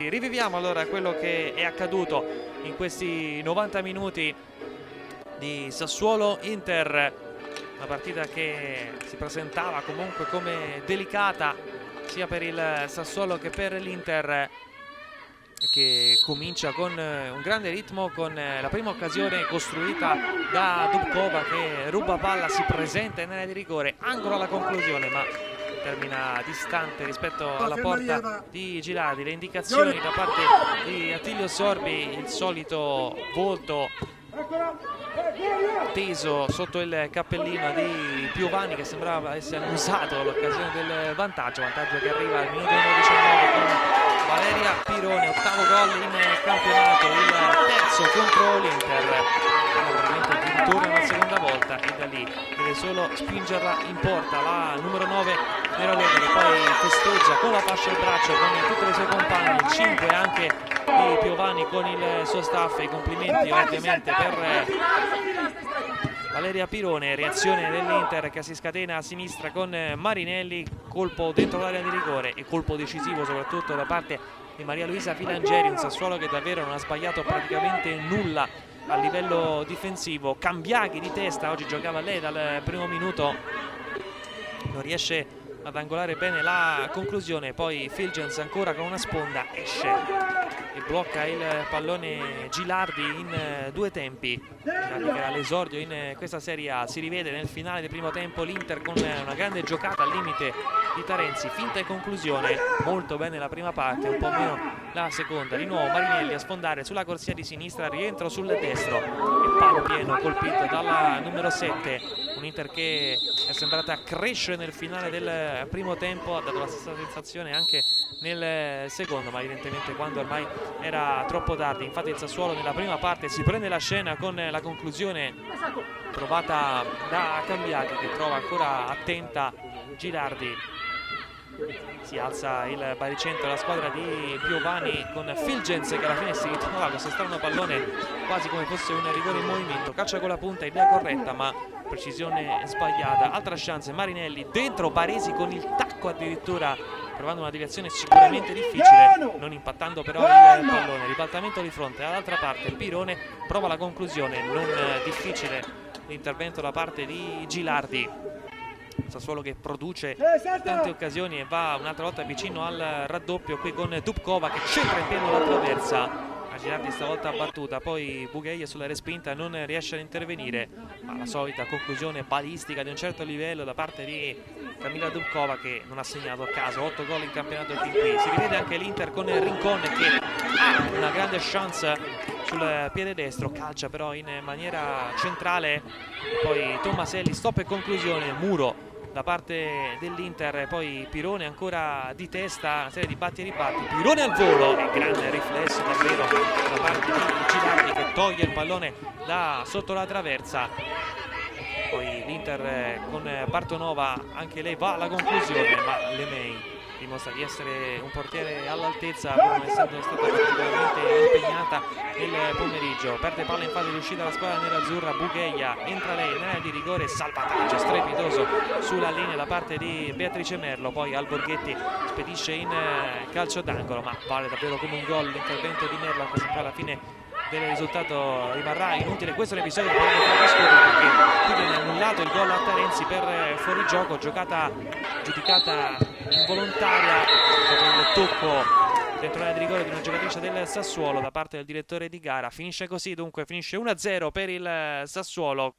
Gilardi. Riviviamo allora quello che è accaduto in questi 90 minuti di Sassuolo-Inter, una partita che si presentava comunque come delicata sia per il Sassuolo che per l'Inter, che comincia con un grande ritmo, con la prima occasione costruita da Dubkova che ruba palla, si presenta in area di rigore, angolo alla conclusione ma termina distante rispetto alla porta di Gilardi. Le indicazioni da parte di Attilio Sorbi, il solito volto teso sotto il cappellino di Piovani, che sembrava essere annusato l'occasione del vantaggio che arriva al minuto numero 19 con Valeria Pirone, ottavo gol in campionato, il terzo contro l'Inter, praticamente ritorna una seconda volta e da lì deve solo spingerla in porta la numero 9 Neroveda, che poi festeggia con la fascia al braccio con tutte le sue compagne, 5 anche di Piovani con il suo staff. I complimenti ovviamente per Valeria Pirone. Reazione dell'Inter che si scatena a sinistra con Marinelli, colpo dentro l'area di rigore e colpo decisivo soprattutto da parte di Maria Luisa Filangeri, un Sassuolo che davvero non ha sbagliato praticamente nulla a livello difensivo. Cambiaghi di testa, oggi giocava lei dal primo minuto, non riesce ad angolare bene la conclusione, poi Filgens ancora con una sponda esce e blocca il pallone Gilardi in due tempi. Gilardi che era all'esordio in questa Serie A, si rivede nel finale del primo tempo l'Inter con una grande giocata al limite di Tarenzi, finta e conclusione, molto bene la prima parte, un po' meno la seconda. Di nuovo Marinelli a sfondare sulla corsia di sinistra, rientro sul destro e palo pieno colpito dalla numero 7. Un Inter che è sembrata crescere nel finale del primo tempo, ha dato la stessa sensazione anche nel secondo, ma evidentemente quando ormai era troppo tardi. Infatti il Sassuolo nella prima parte si prende la scena con la conclusione trovata da Cambiaghi, che trova ancora attenta Gilardi. Si alza il baricentro la squadra di Piovani con Filgens che alla fine si ritrova questo strano pallone quasi come fosse un rigore in movimento, caccia con la punta, idea corretta ma precisione sbagliata. Altra chance, Marinelli dentro, Baresi con il tacco addirittura, provando una deviazione sicuramente difficile, non impattando però il pallone. Ribaltamento di fronte, dall'altra parte Pirone prova la conclusione, non difficile l'intervento da parte di Gilardi. Sassuolo che produce tante occasioni e va un'altra volta vicino al raddoppio qui con Dubkova che centra in pieno la traversa. Gilardi stavolta battuta, poi Bugheia sulla respinta non riesce ad intervenire, ma la solita conclusione balistica di un certo livello da parte di Camilla Dubkova, che non ha segnato a caso, 8 gol in campionato fin qui. Si rivede anche l'Inter con Rincon che ha una grande chance sul piede destro, calcia però in maniera centrale, poi Tomaselli, stop e conclusione, muro da parte dell'Inter. Poi Pirone ancora di testa, una serie di batti e ribatti, Pirone al volo e grande riflesso davvero da parte di Gilardi che toglie il pallone da sotto la traversa. Poi l'Inter con Bartonova, anche lei va alla conclusione, ma Lemei dimostra di essere un portiere all'altezza, pur non essendo stata particolarmente impegnata nel pomeriggio. Perde palla in fase di uscita la squadra nerazzurra, Bugheia, entra lei in area di rigore, salvataggio strepitoso sulla linea da parte di Beatrice Merlo, poi Alborghetti spedisce in calcio d'angolo, ma vale davvero come un gol l'intervento di Merlo, anche se poi alla fine del risultato rimarrà inutile. Questo è un episodio che potrebbe far discutere, perché qui viene annullato il gol a Tarenzi per fuorigioco, giocata giudicata involontaria dopo il tocco dentro l'area di rigore di una giocatrice del Sassuolo da parte del direttore di gara. Finisce così dunque, finisce 1-0 per il Sassuolo.